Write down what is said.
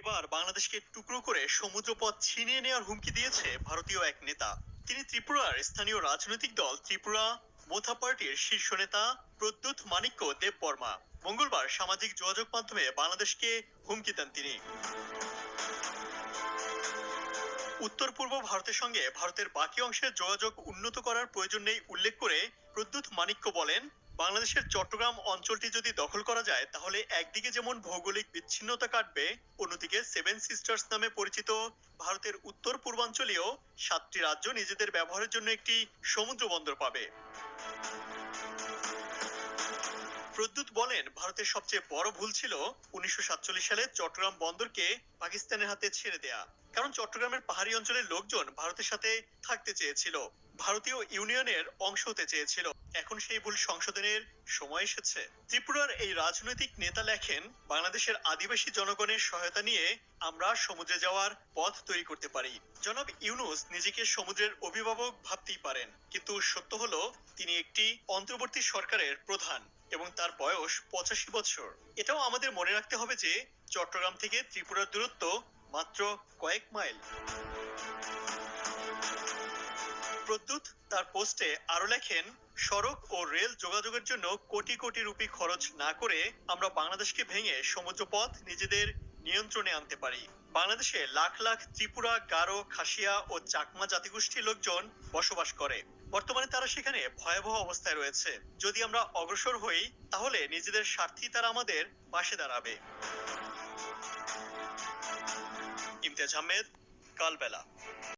এবার বাংলাদেশকে টুকরো করে সমুদ্রপথ ছিনিয়ে নেওয়ার হুমকি দিয়েছে ভারতীয় এক নেতা। তিনি ত্রিপুরার স্থানীয় রাজনৈতিক দল ত্রিপুরা মোথা পার্টির শীর্ষ নেতা প্রদ্যুৎ মাণিক্য দেববর্মা। মঙ্গলবার সামাজিক যোগাযোগ মাধ্যমে বাংলাদেশকে হুমকি দেন তিনি। উত্তর পূর্ব ভারতের সঙ্গে ভারতের বাকি অংশের যোগাযোগ উন্নত করার প্রয়োজন নেই উল্লেখ করে প্রদ্যুৎ মাণিক্য বলেন, বাংলাদেশের চট্টগ্রাম অঞ্চলটি যদি দখল করা যায় তাহলে একদিকে যেমন ভৌগোলিক বিচ্ছিন্নতা কাটবে, অন্যদিকে সেভেন সিস্টার্স নামে পরিচিত ভারতের উত্তর পূর্বাঞ্চলীয় 7টি রাজ্য নিজেদের ব্যবহারের জন্য একটি সমুদ্র বন্দর পাবে। প্রদ্যুৎ বলেন, ভারতের সবচেয়ে বড় ভুল ছিল 1947 সালে চট্টগ্রাম বন্দরকে পাকিস্তানের হাতে ছেড়ে দেয়া। কারণ চট্টগ্রামের পাহাড়ি অঞ্চলের লোকজন ভারতের সাথে থাকতে চেয়েছিল, ভারতীয় ইউনিয়নের অংশ হতে চেয়েছিল। এখন সেই ভুল সংশোধনের সময় এসেছে। ত্রিপুরার এই রাজনৈতিক নেতা লেখেন, বাংলাদেশের আদিবাসী জনগণের সহায়তা নিয়ে আমরা সমুদ্রে যাওয়ার পথ তৈরি করতে পারি। জনাব ইউনূস নিজেকে সমুদ্রের অভিভাবক ভাবতেই পারেন, কিন্তু সত্য হলো তিনি একটি অন্তর্বর্তী সরকারের প্রধান এবং তার বয়স 85 বছর। এটাও আমাদের মনে রাখতে হবে যে চট্টগ্রাম থেকে ত্রিপুরার দূরত্ব মাত্র কয়েক মাইল। প্রদ্যুৎ তার পোস্টে আরো লেখেন, সড়ক ও রেল যোগাযোগের জন্য কোটি কোটি রুপি খরচ না করে আমরা বাংলাদেশকে ভেঙে সমুদ্রপথ নিজেদের নিয়ন্ত্রণে আনতে পারি। বাংলাদেশে লাখ লাখ ত্রিপুরা, গারো, খাসিয়া ও চাকমা জাতিগোষ্ঠীর লোকজন বসবাস করে। বর্তমানে তারা সেখানে ভয়াবহ অবস্থায় রয়েছে। যদি আমরা অগ্রসর হই তাহলে নিজেদের স্বার্থেই তারা আমাদের পাশে দাঁড়াবে। ইমতিয়াজ আহমেদ, কালবেলা।